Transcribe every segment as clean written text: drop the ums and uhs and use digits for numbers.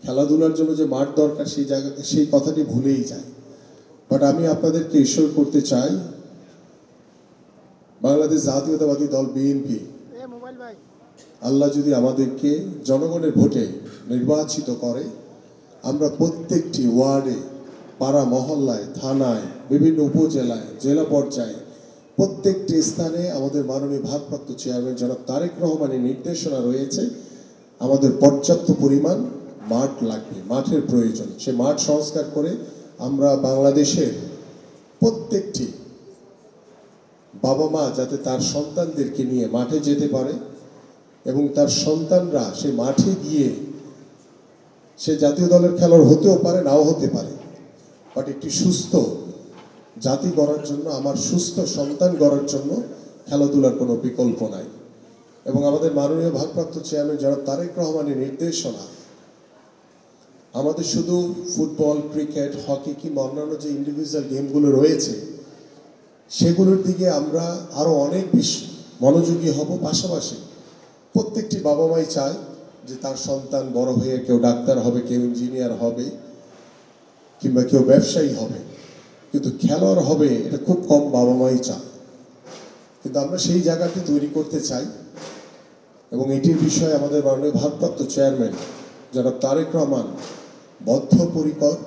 খেলাধুলার জন্য যে মাঠ দরকার সেই জায়গা সেই কথাটি ভুলেই যায়। বাট আমি আপনাদেরকে ইস্যুর করতে চাই, বাংলাদেশ জাতীয়তাবাদী দল বিএনপি আল্লাহ যদি আমাদেরকে জনগণের ভোটে নির্বাচিত করে, আমরা প্রত্যেকটি ওয়ার্ডে, পাড়া মহল্লায়, থানায়, বিভিন্ন উপজেলায়, জেলা পর্যায়ে প্রত্যেকটি স্থানে আমাদের মাননীয় ভারপ্রাপ্ত চেয়ারম্যান জনাব তারেক রহমানের নির্দেশনা রয়েছে, আমাদের পর্যাপ্ত পরিমাণ মাঠ লাগবে, মাঠের প্রয়োজন। সে মাঠ সংস্কার করে আমরা বাংলাদেশের প্রত্যেকটি বাবা মা যাতে তার সন্তানদেরকে নিয়ে মাঠে যেতে পারে এবং তার সন্তানরা সে মাঠে গিয়ে সে জাতীয় দলের খেলোয়াড় হতেও পারে, নাও হতে পারে, বাট একটি সুস্থ জাতি গড়ার জন্য, আমার সুস্থ সন্তান গড়ার জন্য খেলাধুলার কোনো বিকল্প নাই। এবং আমাদের মাননীয় ভারপ্রাপ্ত চেয়ারম্যান জনাব তারেক রহমানের নির্দেশনা আমাদের শুধু ফুটবল, ক্রিকেট, হকি কিংবা অন্যান্য যে ইন্ডিভিজুয়াল গেমগুলো রয়েছে সেগুলোর দিকে আমরা আরও অনেক বেশি মনোযোগী হব। পাশাপাশি প্রত্যেকটি বাবা মাই চায় যে তার সন্তান বড় হয়ে কেউ ডাক্তার হবে, কেউ ইঞ্জিনিয়ার হবে, কিংবা কেউ ব্যবসায়ী হবে, কিন্তু খেলোয়াড় হবে এটা খুব কম বাবা মাই চায়। কিন্তু আমরা সেই জায়গাটি তৈরি করতে চাই এবং এটির বিষয়ে আমাদের মাননীয় ভারপ্রাপ্ত চেয়ারম্যান জনাব তারেক রহমান বদ্ধপরিকর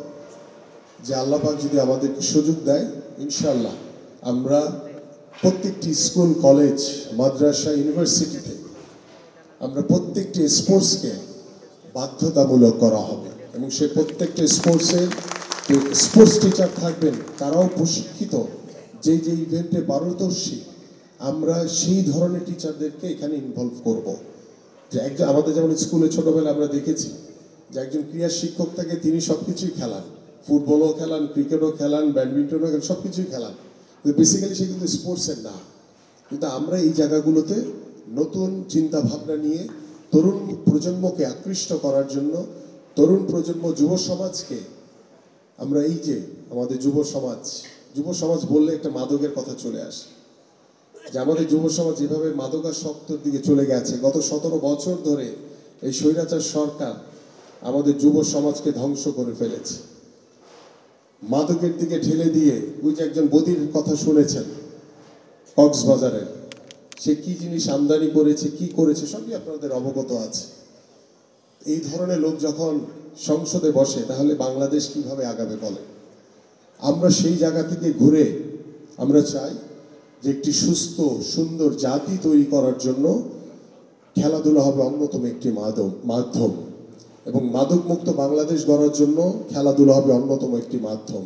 যে আল্লাহ পাক যদি আমাদেরকে সুযোগ দেয়, ইনশাআল্লাহ আমরা প্রত্যেকটি স্কুল, কলেজ, মাদ্রাসা, ইউনিভার্সিটিতে আমরা প্রত্যেকটি স্পোর্টসকে বাধ্যতামূলক করা হবে এবং সে প্রত্যেকটা স্পোর্টস টিচার থাকবেন, তারাও প্রশিক্ষিত, যে যে ইভেন্টে পারদর্শী, আমরা সেই ধরনের টিচারদেরকে এখানে ইনভলভ করব। যে একজন আমাদের যেমন স্কুলে ছোটবেলায় আমরা দেখেছি যে একজন ক্রীড়া শিক্ষক থাকে, তিনি সব কিছুই খেলান, ফুটবলও খেলান, ক্রিকেটও খেলান, ব্যাডমিন্টনও খেলান, সব কিছুই খেলান, কিন্তু বেসিক্যালি সে কিন্তু স্পোর্টসের না। কিন্তু আমরা এই জায়গাগুলোতে নতুন চিন্তা ভাবনা নিয়ে তরুণ প্রজন্মকে আকৃষ্ট করার জন্য, তরুণ প্রজন্ম, যুব সমাজকে আমরা এই যে আমাদের যুব সমাজ বললে একটা মাদকের কথা চলে আসে, যে আমাদের যুব সমাজ যেভাবে মাদকাসক্তর দিকে চলে গেছে, গত 17 বছর ধরে এই স্বৈরাচার সরকার আমাদের যুব সমাজকে ধ্বংস করে ফেলেছে, মাদকের দিকে ঠেলে দিয়ে। ওই যে একজন বদির কথা শুনেছেন কক্সবাজারের, সে কি জিনিস আমদানি করেছে, কি করেছে, সবই আপনাদের অবগত আছে। এই ধরনের লোক যখন সংসদে বসে তাহলে বাংলাদেশ কিভাবে আগাবে বলে? আমরা সেই জায়গা থেকে ঘুরে আমরা চাই যে একটি সুস্থ সুন্দর জাতি তৈরি করার জন্য খেলাধুলা হবে অন্যতম একটি মাধ্যম এবং মাদক মুক্ত বাংলাদেশ গড়ার জন্য খেলাধুলা হবে অন্যতম একটি মাধ্যম।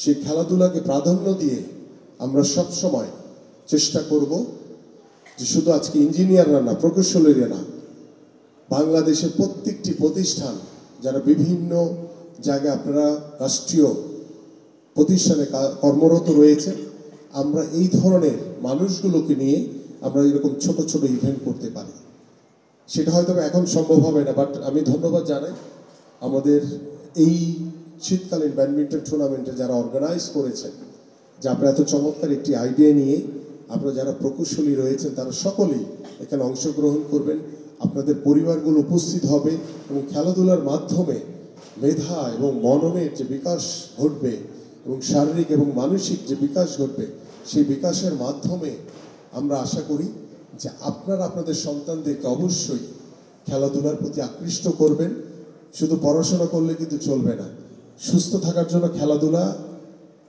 সেই খেলাধুলাকে প্রাধান্য দিয়ে আমরা সব সময় চেষ্টা করব যে শুধু আজকে ইঞ্জিনিয়াররা না, প্রকৌশলীরা না, বাংলাদেশের প্রত্যেকটি প্রতিষ্ঠান যারা বিভিন্ন জায়গায় আপনারা রাষ্ট্রীয় প্রতিষ্ঠানে কর্মরত রয়েছে, আমরা এই ধরনের মানুষগুলোকে নিয়ে আমরা এরকম ছোট ছোট ইভেন্ট করতে পারি। সেটা হয়তো এখন সম্ভব হবে না, বাট আমি ধন্যবাদ জানাই আমাদের এই শীতকালীন ব্যাডমিন্টন টুর্নামেন্টে যারা অর্গানাইজ করেছেন, যে আপনারা এত চমৎকার একটি আইডিয়া নিয়ে আপনারা যারা প্রকৌশলী রয়েছেন তারা সকলেই এখানে অংশগ্রহণ করবেন, আপনাদের পরিবারগুলো উপস্থিত হবে এবং খেলাধুলার মাধ্যমে মেধা এবং মননের যে বিকাশ ঘটবে এবং শারীরিক এবং মানসিক যে বিকাশ ঘটবে, সেই বিকাশের মাধ্যমে আমরা আশা করি যে আপনারা আপনাদের সন্তানদেরকে অবশ্যই খেলাধুলার প্রতি আকৃষ্ট করবেন। শুধু পড়াশোনা করলে কিন্তু চলবে না, সুস্থ থাকার জন্য খেলাধুলা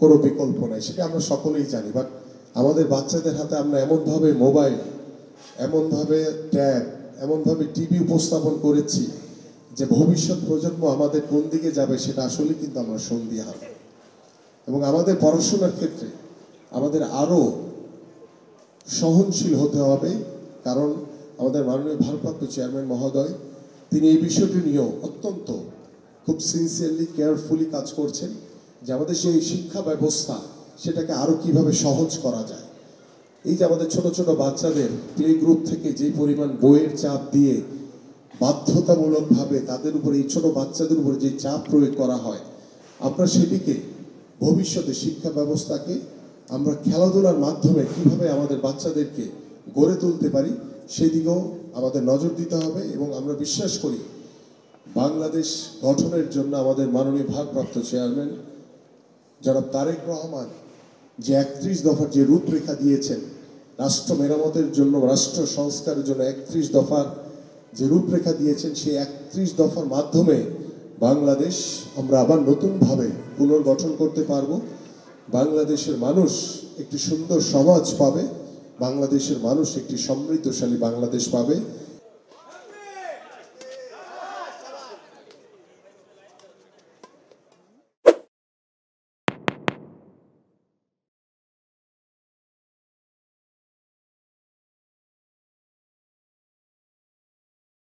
কোনো বিকল্প নাই, সেটা আমরা সকলেই জানি। বাট আমাদের বাচ্চাদের হাতে আমরা এমনভাবে মোবাইল, এমনভাবে ট্যাব, এমনভাবে টিভি উপস্থাপন করেছি যে ভবিষ্যৎ প্রজন্ম আমাদের কোন দিকে যাবে সেটা আসলে কিন্তু আমরা সন্দিহান। এবং আমাদের পড়াশোনার ক্ষেত্রে আমাদের আরও সহনশীল হতে হবে, কারণ আমাদের মাননীয় ভারপ্রাপ্ত চেয়ারম্যান মহোদয় তিনি এই বিষয়টি নিয়েও অত্যন্ত খুব সিনসিয়ারলি, কেয়ারফুলি কাজ করছেন যে আমাদের সেই শিক্ষা ব্যবস্থা সেটাকে আরও কিভাবে সহজ করা যায়। এই যে আমাদের ছোট ছোট বাচ্চাদের প্লে গ্রুপ থেকে যে পরিমাণ বইয়ের চাপ দিয়ে বাধ্যতামূলকভাবে তাদের উপরে, এই ছোট বাচ্চাদের উপরে যে চাপ প্রয়োগ করা হয়, আমরা সেটিকে ভবিষ্যতে শিক্ষা ব্যবস্থাকে আমরা খেলাধুলার মাধ্যমে কিভাবে আমাদের বাচ্চাদেরকে গড়ে তুলতে পারি সেদিকেও আমাদের নজর দিতে হবে। এবং আমরা বিশ্বাস করি বাংলাদেশ গঠনের জন্য আমাদের মাননীয় ভারপ্রাপ্ত চেয়ারম্যান জনাব তারেক রহমান যে 31 দফার যে রূপরেখা দিয়েছেন, রাষ্ট্র মেরামতের জন্য, রাষ্ট্র সংস্কারের জন্য 31 দফার যে রূপরেখা দিয়েছেন, সেই 31 দফার মাধ্যমে বাংলাদেশ আমরা আবার নতুনভাবে পুনর্গঠন করতে পারব। বাংলাদেশের মানুষ একটি সুন্দর সমাজ পাবে, বাংলাদেশের মানুষ একটি সমৃদ্ধশালী বাংলাদেশ পাবে।